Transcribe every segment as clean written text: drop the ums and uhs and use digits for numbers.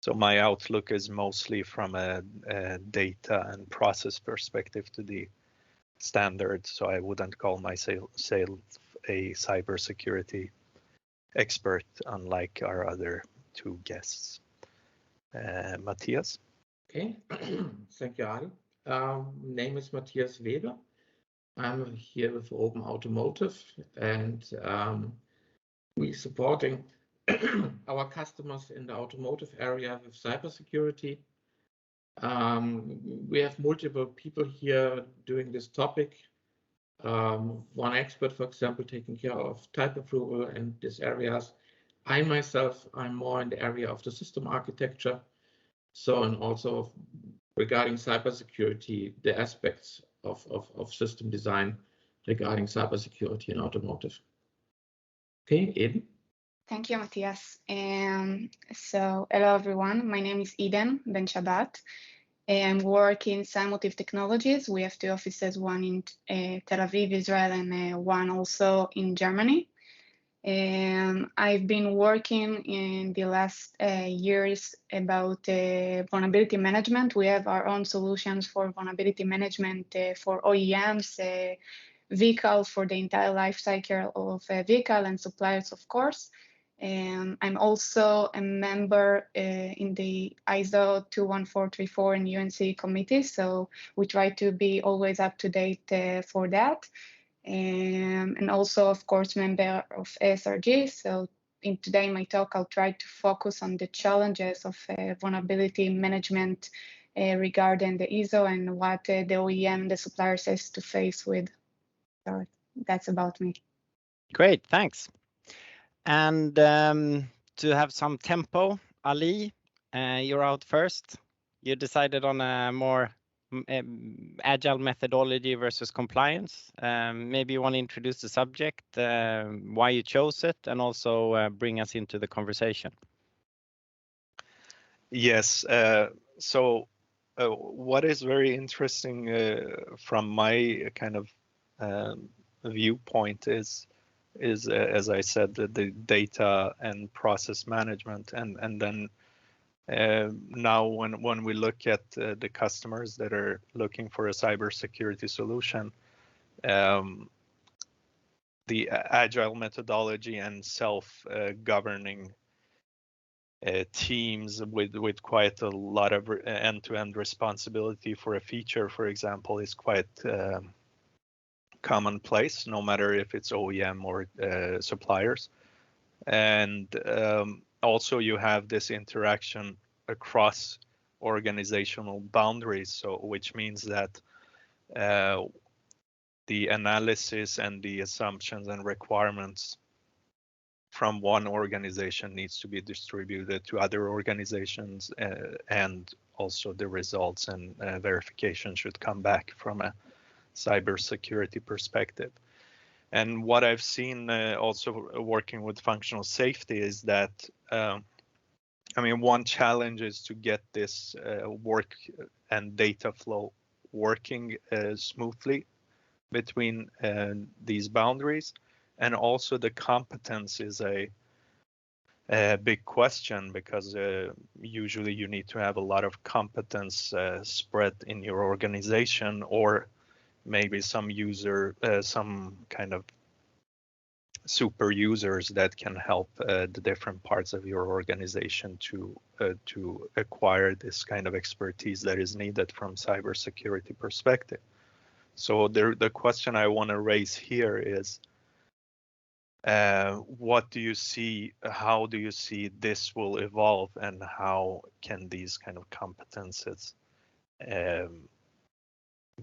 So my outlook is mostly from a data and process perspective to the standard. So I wouldn't call myself a cybersecurity expert, unlike our other two guests. Matthias? Okay, thank you, Ali. Name is Matthias Weber. I'm here with Roben Automotive, and we're supporting our customers in the automotive area with cybersecurity. We have multiple people here doing this topic. One expert, for example, taking care of type approval and these areas. I myself, I'm more in the area of the system architecture. So, and also regarding cybersecurity, the aspects of system design regarding cybersecurity in automotive. Okay, Eden. Thank you, Matthias. So, hello everyone. My name is Eden Ben Shabat. I work in CYMOTIVE Technologies. We have two offices, one in Tel Aviv, Israel, and one also in Germany. I've been working in the last years about vulnerability management. We have our own solutions for vulnerability management for OEMs, vehicles, for the entire life cycle of a vehicle, and suppliers, of course. I'm also a member in the ISO 21434 and UNECE committee, so we try to be always up to date for that. And also, of course, member of ASRG. So today in my talk, I'll try to focus on the challenges of vulnerability management regarding the ISO and what the OEM, the suppliers, has to face with. So that's about me. Great, thanks. And to have some tempo, Ali, you're out first. You decided on a more agile methodology versus compliance. Maybe you want to introduce the subject, why you chose it, and also bring us into the conversation. Yes. So what is very interesting from my kind of viewpoint is as I said, the data and process management, and then now when we look at the customers that are looking for a cybersecurity solution, the agile methodology and self-governing teams with quite a lot of end-to-end responsibility for a feature, for example, is quite commonplace, no matter if it's OEM or suppliers. And also you have this interaction across organizational boundaries, so which means that the analysis and the assumptions and requirements from one organization needs to be distributed to other organizations, and also the results and verification should come back from a cybersecurity perspective. And what I've seen also working with functional safety is that, I mean, one challenge is to get this work and data flow working smoothly between these boundaries. And also the competence is a big question, because usually you need to have a lot of competence spread in your organization, or maybe some kind of super users that can help the different parts of your organization to acquire this kind of expertise that is needed from cybersecurity perspective. So the question I want to raise here is, what do you see? How do you see this will evolve, and how can these kind of competences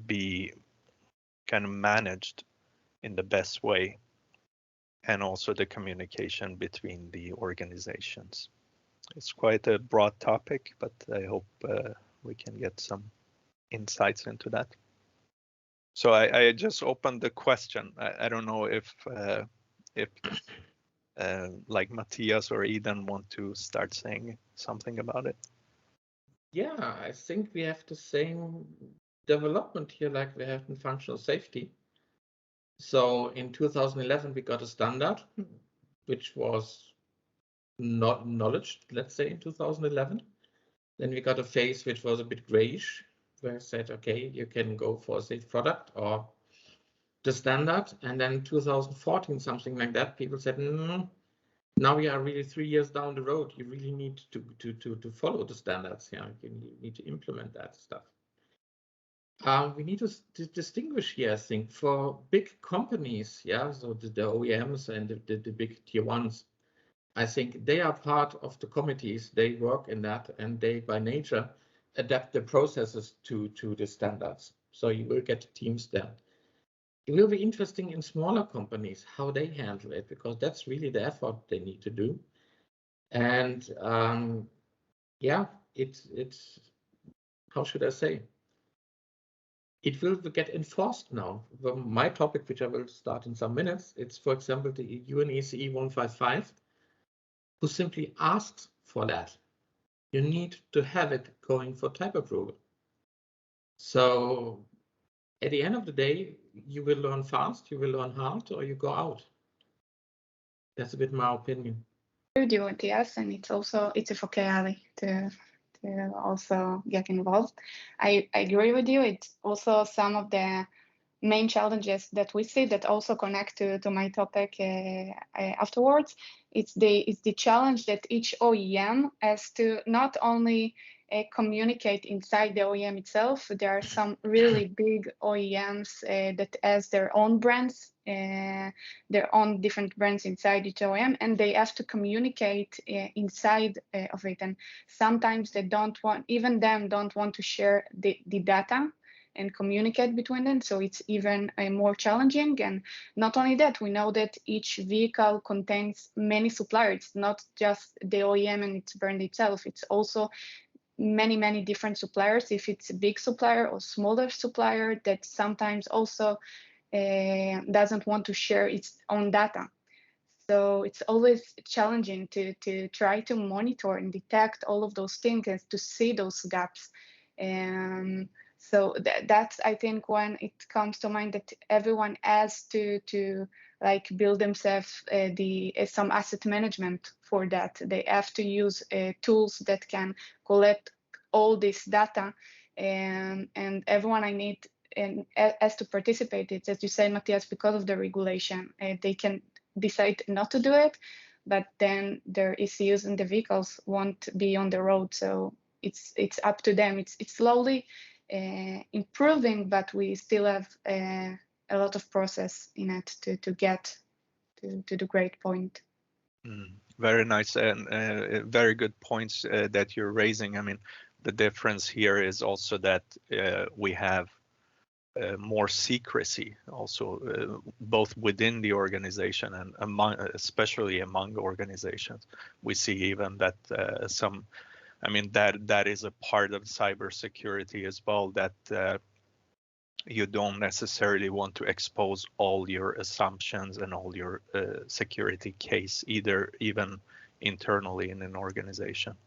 be kind of managed in the best way, and also the communication between the organizations? It's quite a broad topic, but I hope we can get some insights into that. So I just opened the question. I don't know if like Matthias or Eden want to start saying something about it. Yeah, I think we have the same development here like we have in functional safety. So in 2011, we got a standard, which was not acknowledged, let's say, in 2011. Then we got a phase which was a bit grayish, where I said, okay, you can go for a safe product or the standard. And then 2014, something like that, people said, now we are really 3 years down the road. You really need to follow the standards. Yeah, you need to implement that stuff. We need to distinguish here, I think, for big companies. Yeah, so the OEMs and the big tier ones. I think they are part of the committees. They work in that, and they, by nature, adapt the processes to the standards. So you will get teams there. It will be interesting in smaller companies how they handle it, because that's really the effort they need to do. And yeah, it's how should I say? It will get enforced now. My topic, which I will start in some minutes, it's, for example, the UNECE 155, who simply asks for that. You need to have it going for type approval. So at the end of the day, you will learn fast, you will learn hard, or you go out. That's a bit my opinion. I agree with you, Matthias, and it's a for to also get involved. I agree with you. It's also some of the main challenges that we see that also connect to my topic afterwards. It's the challenge that each OEM has to not only communicate inside the OEM itself. There are some really big OEMs that has their own brands, their own different brands inside each OEM, and they have to communicate inside of it. And sometimes they don't want to share the data and communicate between them. So it's even more challenging. And not only that, we know that each vehicle contains many suppliers. It's not just the OEM and its brand itself. It's also many different suppliers. If it's a big supplier or smaller supplier that sometimes also doesn't want to share its own data. So it's always challenging to try to monitor and detect all of those things and to see those gaps. So that's, I think, when it comes to mind that everyone has to like build themselves some asset management for that. They have to use tools that can collect all this data, and everyone has to participate. It's, as you say, Matthias, because of the regulation, they can decide not to do it, but then their ECUs and the vehicles won't be on the road. So it's up to them. It's slowly improving, but we still have a lot of process in it to get to the great point. Very nice and very good points that you're raising. I mean, the difference here is also that we have more secrecy also both within the organization and especially among organizations. We see even that that is a part of cybersecurity as well, that you don't necessarily want to expose all your assumptions and all your security case even internally in an organization.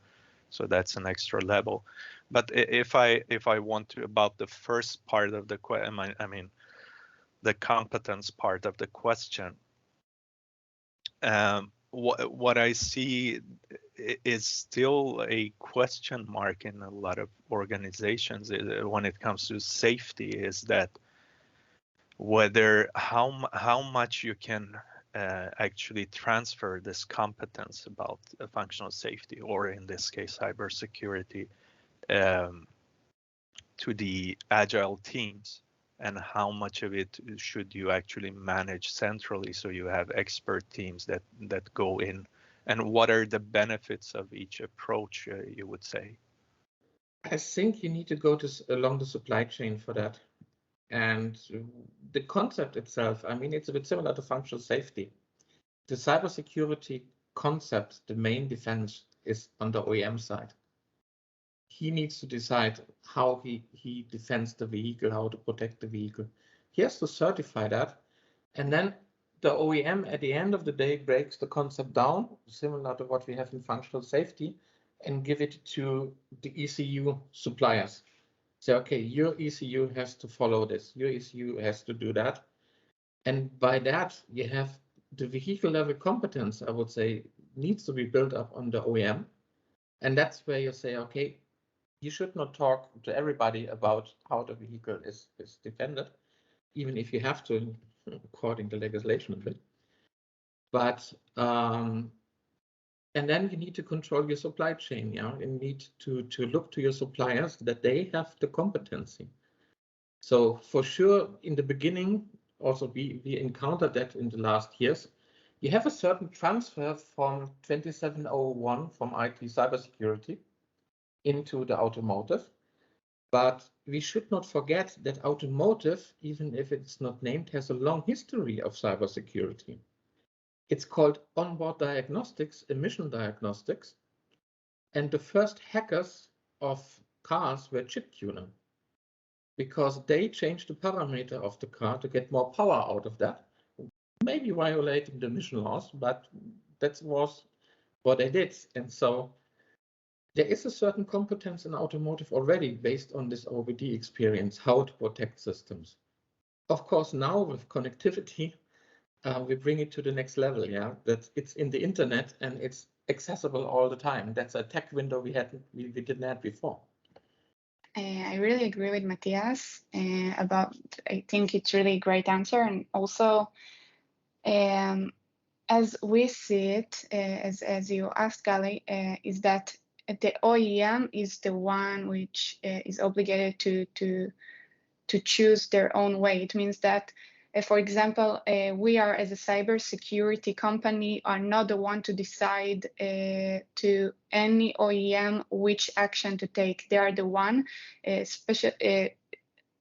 So that's an extra level. But if I want to, about the first part of the question, the competence part of the question, what I see is still a question mark in a lot of organizations when it comes to safety, is that how much you can actually transfer this competence about functional safety, or in this case cybersecurity, to the agile teams, and how much of it should you actually manage centrally so you have expert teams that go in, and what are the benefits of each approach, you would say? I think you need to go along the supply chain for that. And the concept itself, it's a bit similar to functional safety. The cybersecurity concept, the main defense, is on the OEM side. He needs to decide how he defends the vehicle, how to protect the vehicle. He has to certify that. And then the OEM at the end of the day breaks the concept down, similar to what we have in functional safety, and give it to the ECU suppliers. Say, okay, your ECU has to follow this, your ECU has to do that. And by that, you have the vehicle level competence, I would say, needs to be built up on the OEM. And that's where you say, okay, you should not talk to everybody about how the vehicle is defended, even if you have to, according to legislation a bit. But and then you need to control your supply chain. Yeah, you need to look to your suppliers that they have the competency. So for sure, in the beginning, also we encountered that in the last years. You have a certain transfer from 2701 from IT cybersecurity into the automotive. But we should not forget that automotive, even if it's not named, has a long history of cybersecurity. It's called onboard diagnostics, emission diagnostics. And the first hackers of cars were chip tuner, because they changed the parameter of the car to get more power out of that, maybe violating the emission laws, but that was what they did. And so there is a certain competence in automotive already based on this OBD experience, how to protect systems. Of course, now with connectivity, we bring it to the next level, yeah, that it's in the internet and it's accessible all the time. That's a tech window we didn't have before. I really agree with Matthias about, I think it's really a great answer. And also, as we see it, as you asked, Gali, is that the OEM is the one which is obligated to choose their own way. It means that, for example, we are, as a cybersecurity company, are not the one to decide to any OEM which action to take. They are the one,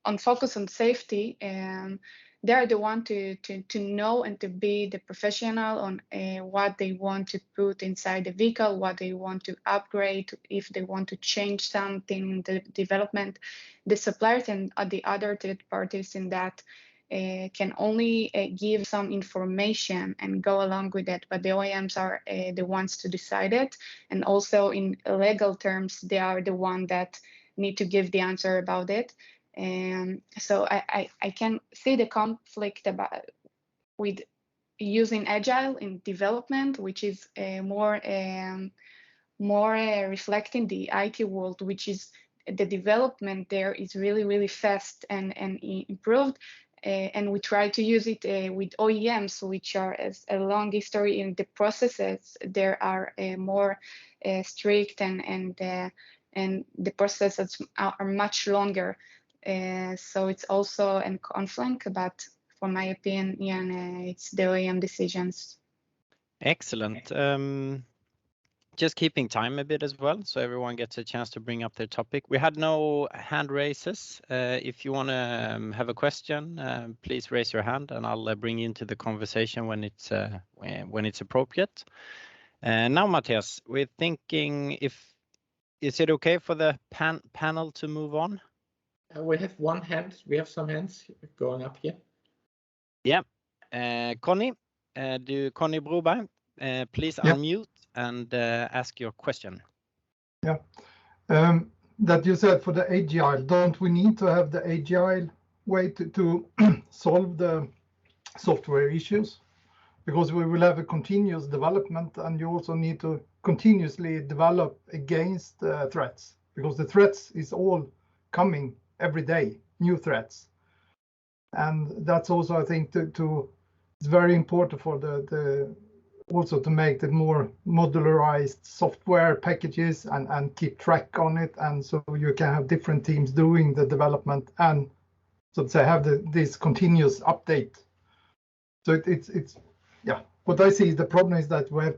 on focus on safety, and they are the one to know and to be the professional on what they want to put inside the vehicle, what they want to upgrade, if they want to change something in the development. The suppliers and the other third parties in that can only give some information and go along with it, but the OEMs are the ones to decide it. And also in legal terms, they are the one that need to give the answer about it. And so I can see the conflict with using Agile in development, which is more reflecting the IT world, which is the development there is really, really fast and improved. And we try to use it with OEMs, which are a long history in the processes. There are more strict and the processes are much longer. So it's also a conflict, but for my opinion, it's the OEM decisions. Excellent. Just keeping time a bit as well, so everyone gets a chance to bring up their topic. We had no hand raises. If you want to have a question, please raise your hand, and I'll bring you into the conversation when it's appropriate. Now, Matthias, we're thinking, is it okay for the panel to move on? We have one hand. We have some hands going up here. Yeah. Connie Broberg, please unmute and ask your question. Yeah. That you said for the Agile, don't we need to have the Agile way to solve the software issues? Because we will have a continuous development, and you also need to continuously develop against threats, because the threats is all coming every day, new threats. And that's also, I think, it's very important for the also to make the more modularized software packages and keep track on it, and so you can have different teams doing the development and so to say have this continuous update. So it's yeah. What I see is the problem is that we have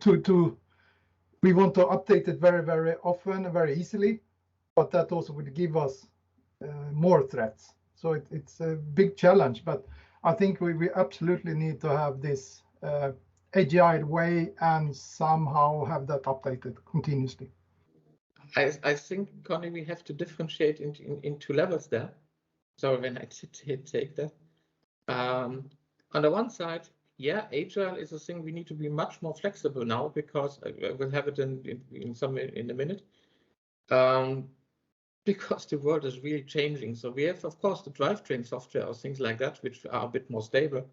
we want to update it very, very often and very easily, but that also would give us more threats. So it's a big challenge, but I think we absolutely need to have this Agile way and somehow have that updated continuously. I think, Connie, we have to differentiate in two levels there. So when I take that, on the one side, yeah, Agile is a thing we need to be much more flexible now, because we'll have it in a minute. Because the world is really changing. So we have, of course, the drivetrain software or things like that, which are a bit more stable,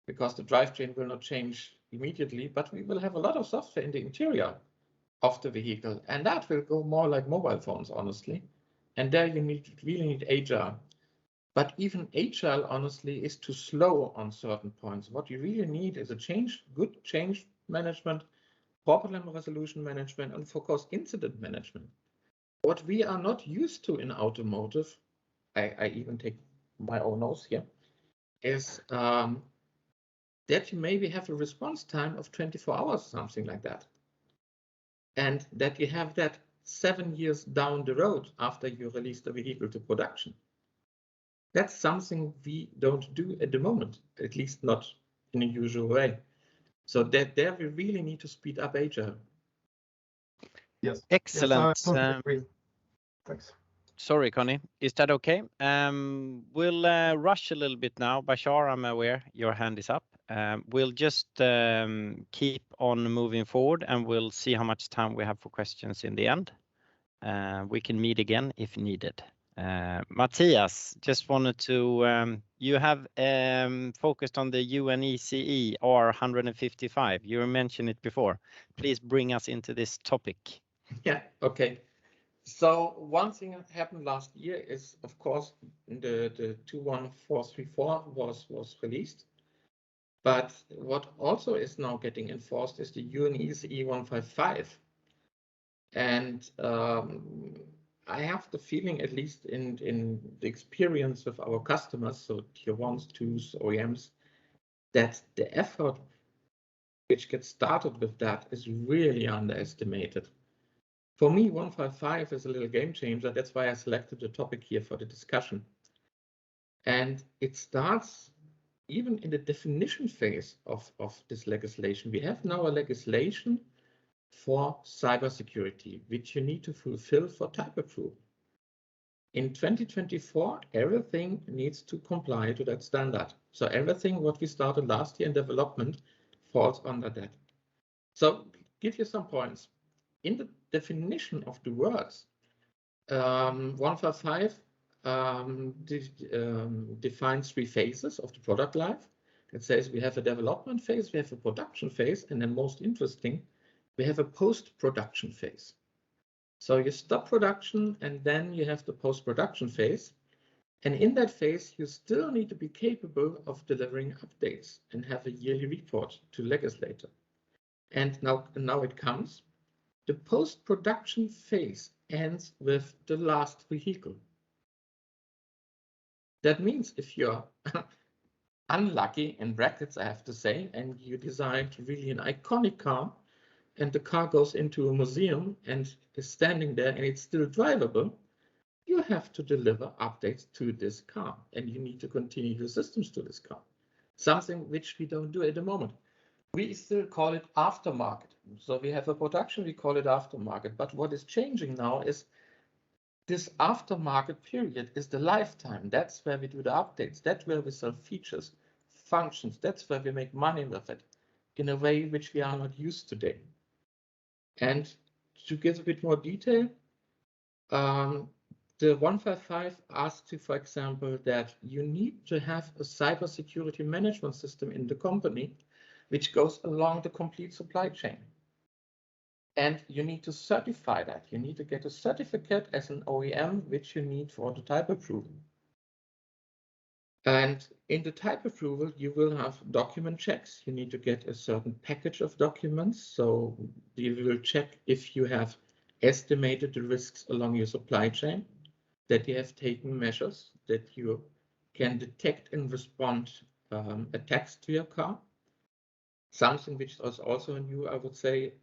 because the drivetrain will not change immediately, but we will have a lot of software in the interior of the vehicle, and that will go more like mobile phones, honestly. And there you really need Agile. But even Agile, honestly, is too slow on certain points. What you really need is good change management, problem resolution management, and of course, incident management. What we are not used to in automotive, I even take my own notes here, is that you maybe have a response time of 24 hours, something like that. And that you have that 7 years down the road after you release the vehicle to production. That's something we don't do at the moment, at least not in a usual way. So that there we really need to speed up Agile. Yes. Excellent. Yes, I totally agree. Thanks. Sorry, Connie. Is that okay? We'll rush a little bit now. Bashar, I'm aware your hand is up. We'll just keep on moving forward, and we'll see how much time we have for questions in the end. We can meet again if needed. Matthias, just wanted to, you have focused on the UNECE R155. You mentioned it before. Please bring us into this topic. Yeah, okay. So one thing that happened last year is, of course, the 21434 was released. But what also is now getting enforced is the UNECE 155. And I have the feeling, at least in the experience of our customers, so tier 1s, 2s, OEMs, that the effort which gets started with that is really underestimated. For me, 155 is a little game changer. That's why I selected the topic here for the discussion. And it starts even in the definition phase of this legislation. We have now a legislation for cybersecurity, which you need to fulfill for type approval. In 2024, everything needs to comply to that standard. So everything what we started last year in development falls under that. So give you some points. In the definition of the words, 155 defines 3 phases of the product life. It says we have a development phase, we have a production phase, and then most interesting, we have a post-production phase. So you stop production and then you have the post-production phase. And in that phase, you still need to be capable of delivering updates and have a yearly report to legislator. And now it comes. The post-production phase ends with the last vehicle. That means if you're unlucky, in brackets I have to say, and you designed really an iconic car, and the car goes into a museum and is standing there and it's still drivable, you have to deliver updates to this car and you need to continue your systems to this car. Something which we don't do at the moment. We still call it aftermarket. So we have a production, we call it aftermarket. But what is changing now is this aftermarket period is the lifetime. That's where we do the updates. That's where we sell features, functions. That's where we make money with it in a way which we are not used to today. And to give a bit more detail, the 155 asks you, for example, that you need to have a cybersecurity management system in the company which goes along the complete supply chain. And you need to certify that. You need to get a certificate as an OEM, which you need for the type approval. And in the type approval, you will have document checks. You need to get a certain package of documents. So you will check if you have estimated the risks along your supply chain, that you have taken measures, that you can detect and respond attacks to your car. Something which is also new, I would say,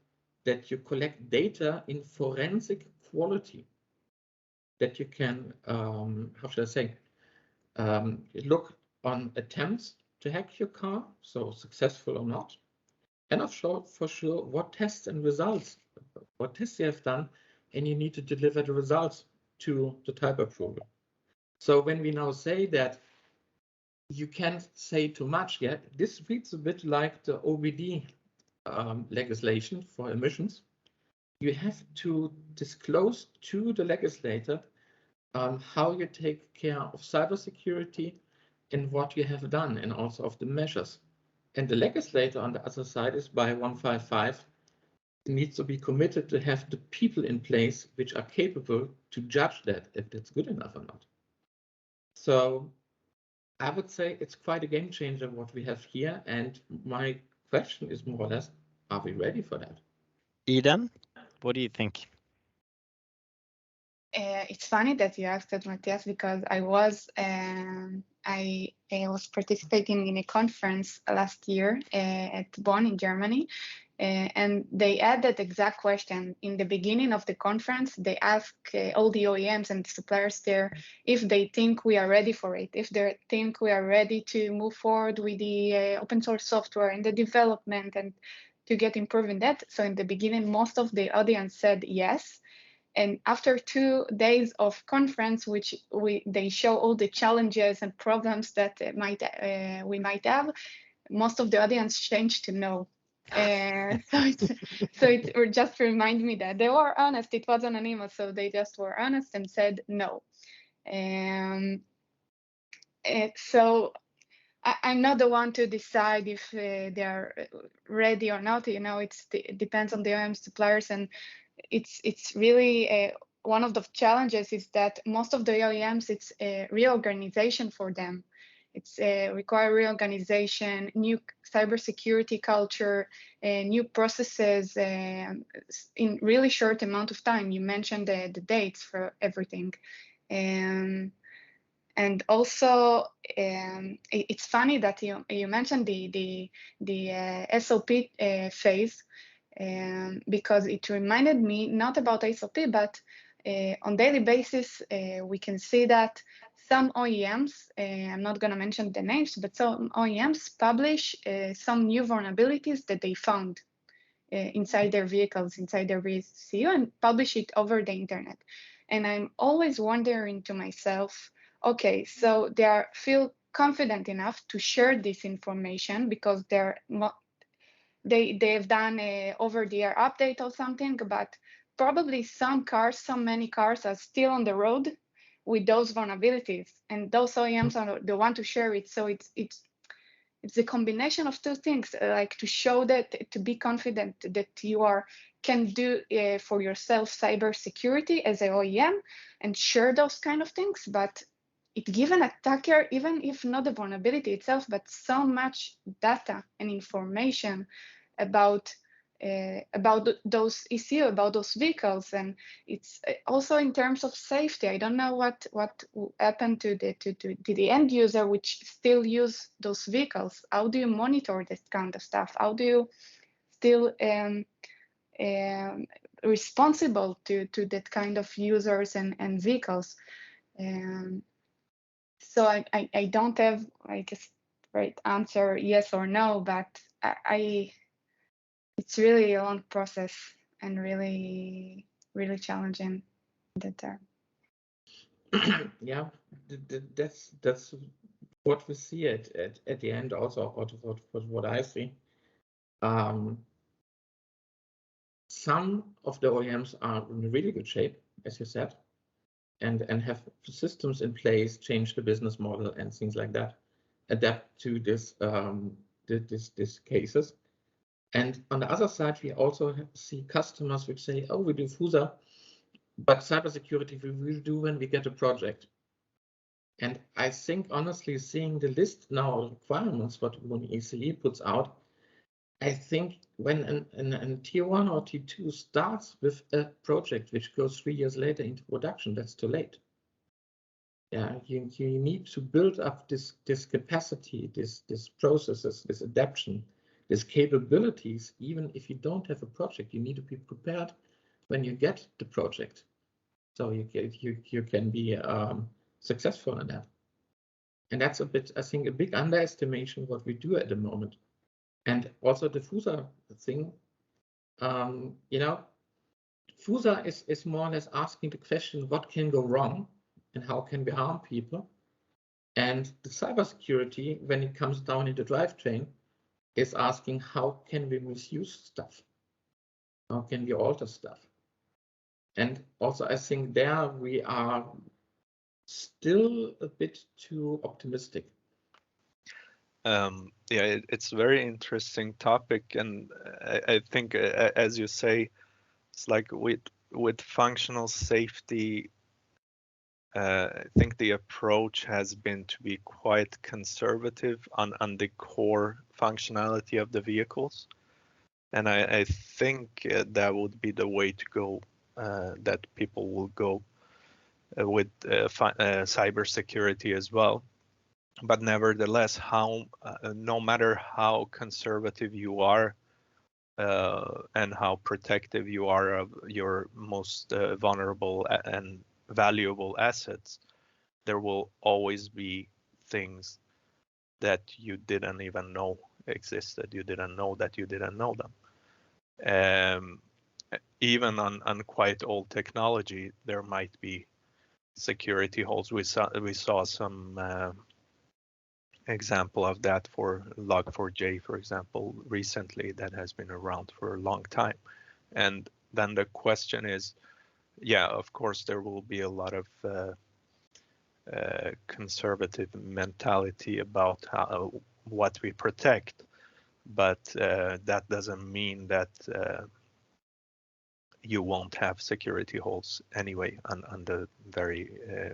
that you collect data in forensic quality, that you can, how should I say, look on attempts to hack your car, so successful or not, and for sure what tests and results, what tests you have done, and you need to deliver the results to the type approval. So when we now say that you can't say too much yet, this reads a bit like the OBD legislation for emissions. You have to disclose to the legislator how you take care of cybersecurity and what you have done, and also of the measures. And the legislator on the other side is by 155 needs to be committed to have the people in place which are capable to judge that if that's good enough or not. So I would say it's quite a game changer what we have here. And my question is more or less, are we ready for that? Eden, what do you think? It's funny that you asked that, Matthias, because I was participating in a conference last year at Bonn in Germany, and they had that exact question. In the beginning of the conference, they asked all the OEMs and the suppliers there if they think we are ready for it, if they think we are ready to move forward with the open source software and the development and to get improving that. So in the beginning, most of the audience said yes. And after 2 days of conference, which they show all the challenges and problems that we might have, most of the audience changed to no. So it just remind me that they were honest. It was anonymous, so they just were honest and said no. So I'm not the one to decide if they are ready or not. You know, it depends on the OEM suppliers, and it's really one of the challenges is that most of the OEMs, it's a reorganization for them. It's require reorganization, new cybersecurity culture, new processes in really short amount of time. You mentioned the dates for everything. And also, it's funny that you mentioned the SOP phase, because it reminded me not about SOP, but on daily basis, we can see that some OEMs, I'm not going to mention the names, but some OEMs publish some new vulnerabilities that they found inside their vehicles, inside their VCU, and publish it over the internet. And I'm always wondering to myself, okay, so they feel confident enough to share this information because they've done a over-the-air update or something, but probably so many cars are still on the road with those vulnerabilities, and those OEMs are the one to share it. So it's a combination of two things, like to show that, to be confident that you can do for yourself cybersecurity as an OEM and share those kind of things, but it gives an attacker, even if not the vulnerability itself, but so much data and information about those ECU, about those vehicles, and it's also in terms of safety. I don't know what happened to the end user which still use those vehicles. How do you monitor this kind of stuff? How do you still responsible to that kind of users and vehicles? So I don't have like a straight answer, yes or no, but it's really a long process and really, really challenging that term. Yeah, that's what we see at the end also, what I see. Some of the OEMs are in really good shape, as you said, and have systems in place, change the business model and things like that, adapt to this cases. And on the other side, we also see customers which say, oh, we do FUSA, but cybersecurity we will do when we get a project. And I think, honestly, seeing the list now of requirements what UNECE puts out, I think when a tier 1 or tier 2 starts with a project which goes 3 years later into production, that's too late. Yeah, you need to build up this capacity, this processes, this adaptation, these capabilities. Even if you don't have a project, you need to be prepared when you get the project, so you can be successful in that. And that's a bit, I think, a big underestimation what we do at the moment. And also the FUSA thing, you know, FUSA is more or less asking the question, what can go wrong and how can we harm people? And the cybersecurity, when it comes down in the drivetrain, is asking how can we misuse stuff? How can we alter stuff? And also, I think there we are still a bit too optimistic. Yeah, it's a very interesting topic, and I think, as you say, it's like with functional safety. I think the approach has been to be quite conservative on the core functionality of the vehicles, and I think that would be the way to go. That people will go with cybersecurity as well. But nevertheless, no matter how conservative you are and how protective you are of your most vulnerable and valuable assets, there will always be things that you didn't even know existed. You didn't know that you didn't know them. Even on quite old technology, there might be security holes. We saw some example of that for Log4j, for example, recently, that has been around for a long time. And then the question is, yeah, of course, there will be a lot of conservative mentality about what we protect, but that doesn't mean that you won't have security holes anyway on the very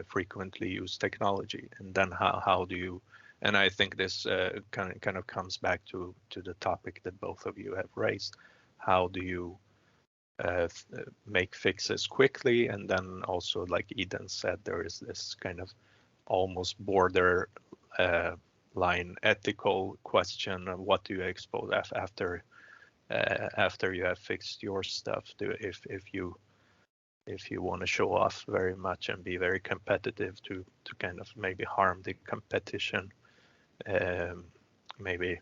frequently used technology. And then how do you, and I think this kind of comes back to the topic that both of you have raised. How do you make fixes quickly? And then also, like Eden said, there is this kind of almost border line ethical question of what do you expose after you have fixed your stuff. If you want to show off very much and be very competitive to kind of maybe harm the competition, maybe,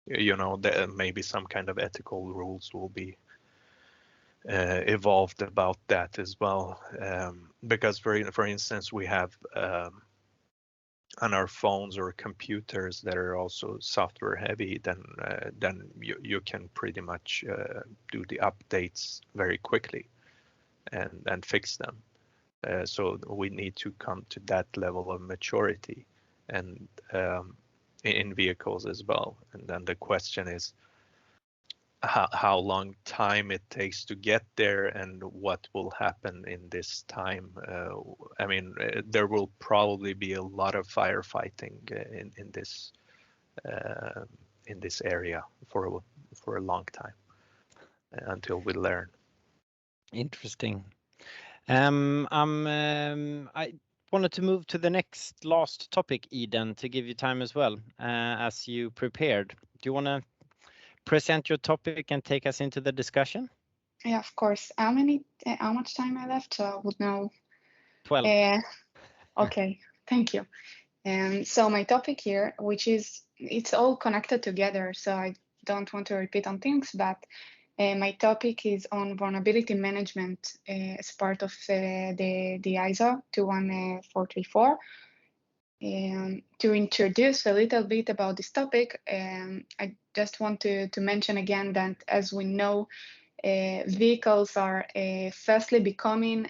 you know, maybe some kind of ethical rules will be evolved about that as well, because for instance, we have on our phones or computers that are also software heavy, then you can pretty much do the updates very quickly and fix them. So we need to come to that level of maturity, and in vehicles as well. And then the question is how long time it takes to get there and what will happen in this time. I mean, there will probably be a lot of firefighting in this area for a long time until we learn. Interesting. I wanted to move to the last topic, Eden, to give you time as well, as you prepared. Do you want to present your topic and take us into the discussion? Yeah, of course. How much time I left? So I would know. 12. Okay, thank you. So my topic here, it's all connected together, so I don't want to repeat on things, but my topic is on vulnerability management as part of the ISO 21434. To introduce a little bit about this topic, I just want to mention again that, as we know, vehicles are fastly becoming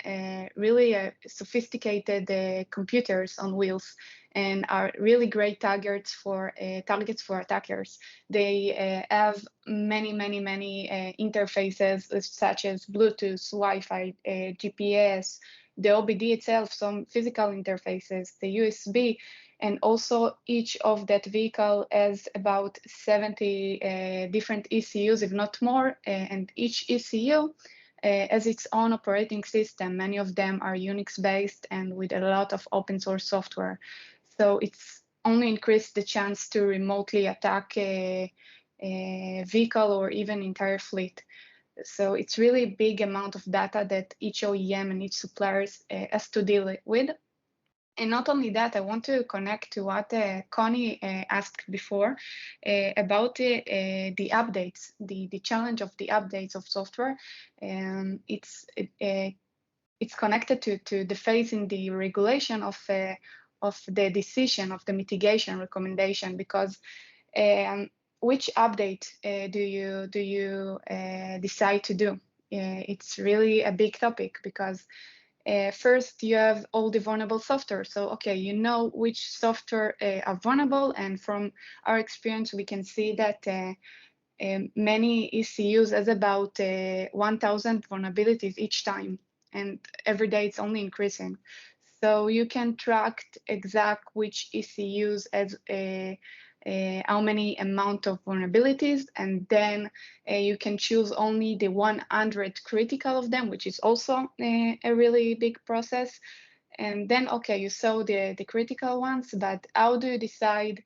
really sophisticated computers on wheels, and are really great targets for attackers. They have many interfaces such as Bluetooth, Wi-Fi, GPS, the OBD itself, some physical interfaces, the USB, and also each of that vehicle has about 70 different ECUs, if not more, and each ECU has its own operating system. Many of them are Unix based and with a lot of open source software. So it's only increased the chance to remotely attack a vehicle or even entire fleet. So it's really a big amount of data that each OEM and each supplier has to deal with. And not only that, I want to connect to what Connie asked before about the updates, the challenge of the updates of software. It's connected to the phase in the regulation of the decision of the mitigation recommendation, because which update do you decide to do? It's really a big topic, because first you have all the vulnerable software. So, okay, you know which software are vulnerable, and from our experience, we can see that many ECUs has about 1,000 vulnerabilities each time, and every day it's only increasing. So you can track exact which ECUs has how many amount of vulnerabilities, and then you can choose only the 100 critical of them, which is also a really big process. And then, okay, you saw the critical ones, but how do you decide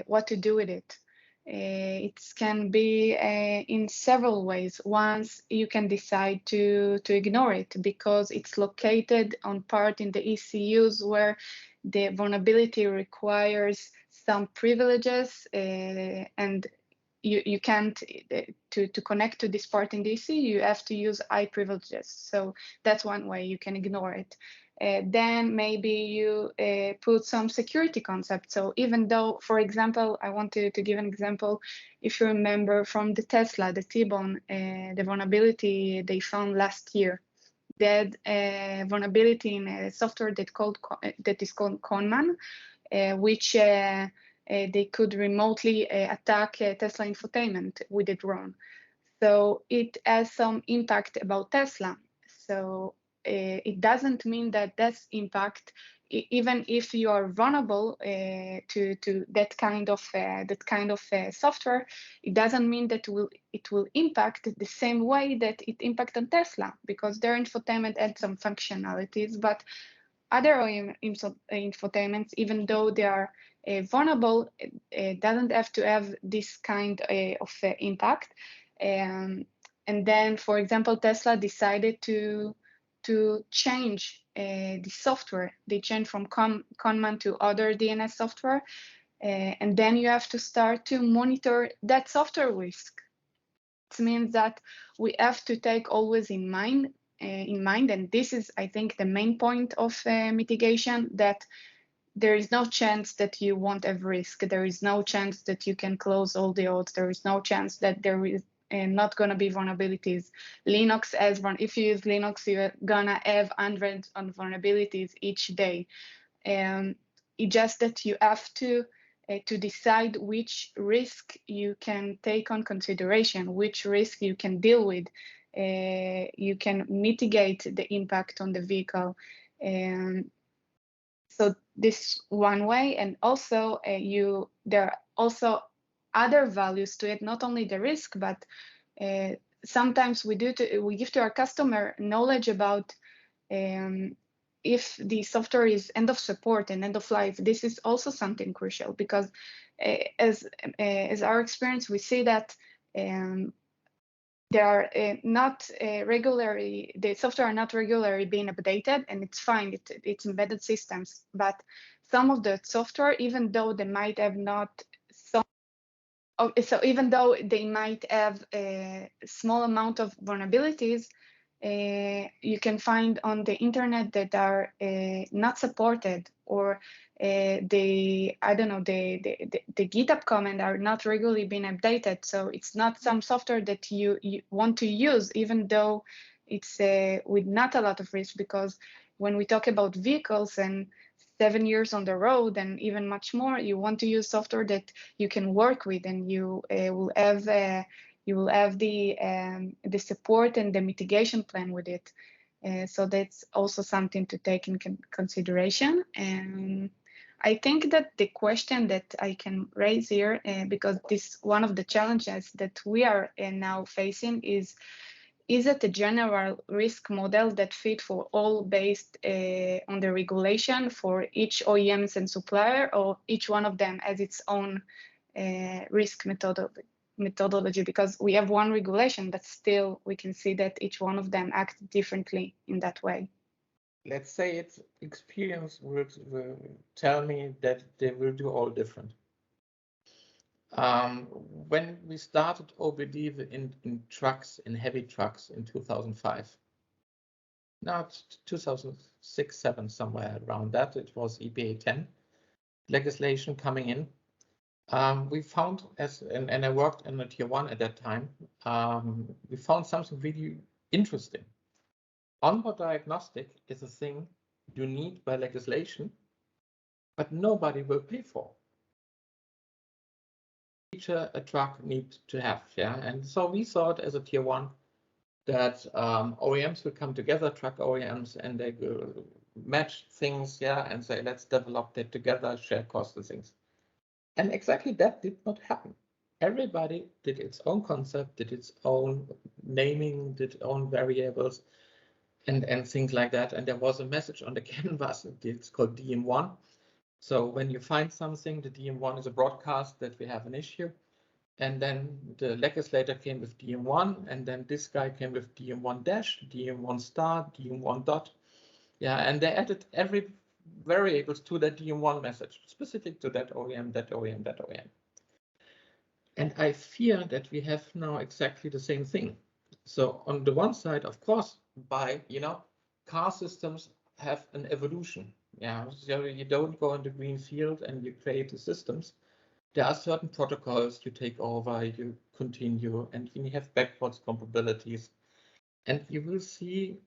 what to do with it? It can be in several ways. Once you can decide to ignore it because it's located on part in the ECUs where the vulnerability requires some privileges, and you can't to connect to this part in the ECU, you have to use high privileges. So that's one way you can ignore it. Then maybe you put some security concepts. So even though, for example, I want to give an example. If you remember from the Tesla, the T-bone, the vulnerability they found last year, that vulnerability in a software that is called Conman, which they could remotely attack Tesla infotainment with a drone. So it has some impact about Tesla. So it doesn't mean that that's impact, even if you are vulnerable to that kind of software, it doesn't mean that it will impact the same way that it impacted Tesla, because their infotainment had some functionalities, but other infotainments, even though they are vulnerable, doesn't have to have this kind of impact. And then, for example, Tesla decided to change the software. They changed from Conman to other DNS software, and then you have to start to monitor that software risk. It means that we have to take always in mind, and this is, I think, the main point of mitigation, that there is no chance that you won't have risk. There is no chance that you can close all the odds. There is no chance that there is not going to be vulnerabilities. Linux has if you use Linux, you're gonna have hundreds of vulnerabilities each day. It's just that you have to decide which risk you can take on consideration, which risk you can deal with. You can mitigate the impact on the vehicle. So this one way, and also there are also other values to it, not only the risk, but sometimes we give to our customer knowledge about if the software is end of support and end of life. This is also something crucial, because as our experience, we see that there are the software are not regularly being updated, and it's fine, it's embedded systems, but some of the software, even though they might have not so even though they might have a small amount of vulnerabilities, you can find on the internet that are not supported, or the GitHub comment are not regularly being updated. So it's not some software that you want to use, even though it's with not a lot of risk, because when we talk about vehicles and 7 years on the road and even much more, you want to use software that you can work with, and you will have the support and the mitigation plan with it. So that's also something to take in consideration. And I think that the question that I can raise here, because this one of the challenges that we are now facing, is it a general risk model that fit for all, based on the regulation for each OEMs and supplier, or each one of them has its own risk methodology? Because we have one regulation, but still we can see that each one of them acts differently in that way. Let's say it's experience will tell me that they will do all different. When we started OBD in trucks, in heavy trucks in 2005, now it's 2006, 7, somewhere around that, it was EPA 10 legislation coming in. We found, and I worked in the tier 1 at that time, we found something really interesting. Onboard diagnostic is a thing you need by legislation, but nobody will pay for. Feature a truck needs to have, yeah. And so we thought as a tier one that OEMs will come together, truck OEMs, and they will match things, yeah, and say, let's develop that together, share costs and things. And exactly that did not happen. Everybody did its own concept, did its own naming, did its own variables, and things like that. And there was a message on the canvas, it's called DM1. So when you find something, the DM1 is a broadcast that we have an issue. And then the legislator came with DM1, and then this guy came with DM1 dash, DM1 star, DM1 dot. Yeah, and they added every variables to that DM1 message, specific to that OEM, that OEM, that OEM. And I fear that we have now exactly the same thing. So on the one side, of course, by, car systems have an evolution. Yeah, so you don't go in the green field and you create the systems. There are certain protocols you take over, you continue, and you have backwards compatibilities. And you will see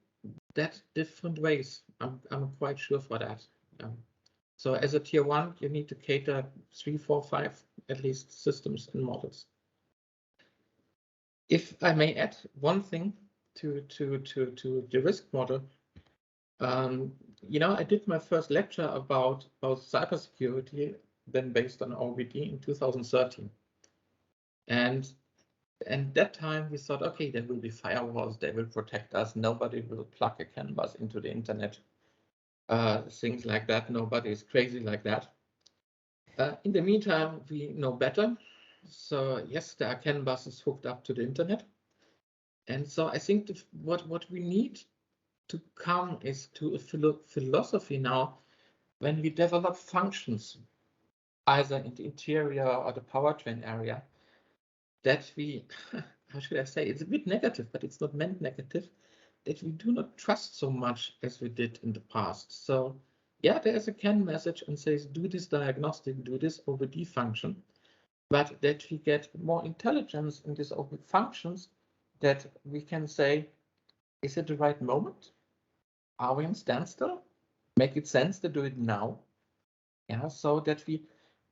that different ways. I'm quite sure for that. So as a tier one, you need to cater 3, 4, 5, at least systems and models. If I may add one thing to the risk model, I did my first lecture about cybersecurity, then based on OBD in 2013. And that time we thought, okay, there will be firewalls, they will protect us, nobody will plug a canvas into the internet, things like that, nobody is crazy like that. In the meantime, we know better. So yes, there are canvases hooked up to the internet. And so I think what we need to come is to a philosophy now when we develop functions, either in the interior or the powertrain area, that we, how should I say, it's a bit negative, but it's not meant negative, that we do not trust so much as we did in the past. So yeah, there's a CAN message and says, do this diagnostic, do this OBD function, but that we get more intelligence in these open functions, that we can say, is it the right moment? Are we in standstill? Make it sense to do it now? Yeah, so that we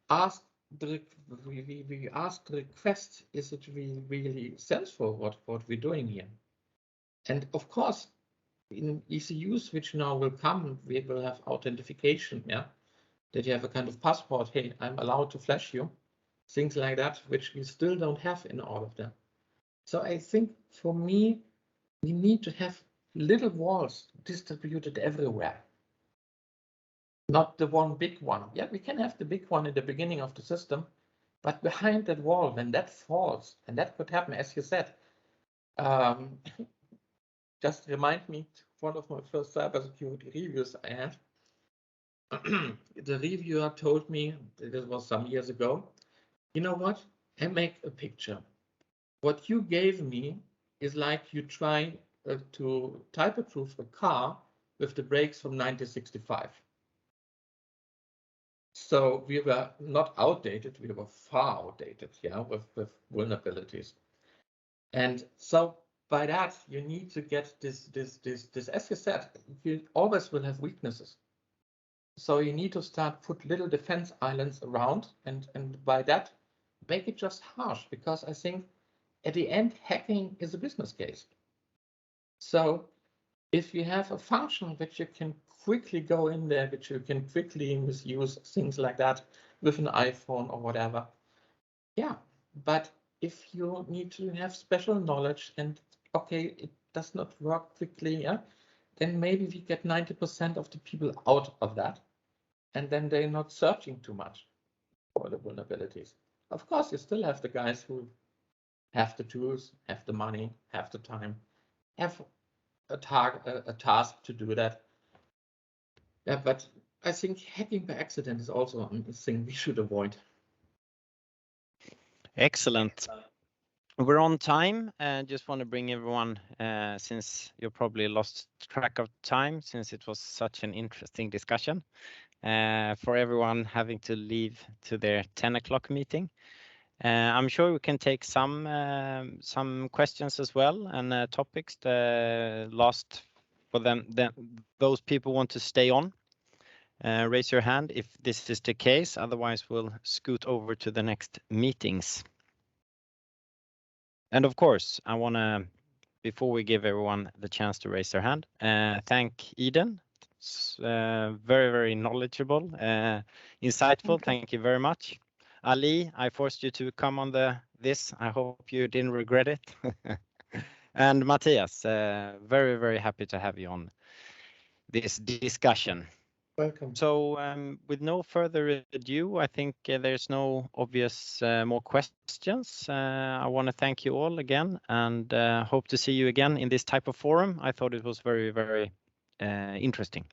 ask the request, is it really sensible what we're doing here? And of course, in ECUs, which now will come, we will have authentication, yeah, that you have a kind of passport, hey, I'm allowed to flash you, things like that, which we still don't have in all of them. So I think for me, we need to have little walls distributed everywhere. Not the one big one. Yeah, we can have the big one in the beginning of the system, but behind that wall, when that falls, and that could happen, as you said, just remind me, one of my first cybersecurity reviews I had, the reviewer told me, this was some years ago, you know what, I make a picture. What you gave me is like you try to type-approve a car with the brakes from 1965. So we were not outdated, we were far outdated, yeah, with vulnerabilities. And so by that, you need to get this, as you said, you always will have weaknesses. So you need to start put little defense islands around, and by that, make it just harsh, because I think at the end, hacking is a business case. So if you have a function which you can quickly go in there, which you can quickly misuse, things like that with an iPhone or whatever, yeah. But if you need to have special knowledge and okay, it does not work quickly, yeah, then maybe we get 90% of the people out of that, and then they're not searching too much for the vulnerabilities. Of course, you still have the guys who have the tools, have the money, have the time, have a task to do that. Yeah, but I think hacking by accident is also a thing we should avoid. Excellent. We're on time. Just want to bring everyone, since you probably lost track of time, since it was such an interesting discussion, for everyone having to leave to their 10 o'clock meeting. I'm sure we can take some questions as well and topics. The last for them, those people want to stay on, raise your hand if this is the case. Otherwise, we'll scoot over to the next meetings. And of course, I want to, before we give everyone the chance to raise their hand, thank Eden. It's, very, very knowledgeable, insightful. Thank you very much. Ali, I forced you to come on this. I hope you didn't regret it. And Matthias, very, very happy to have you on this discussion. Welcome. So with no further ado, I think there's no obvious more questions. I want to thank you all again and hope to see you again in this type of forum. I thought it was very, very interesting.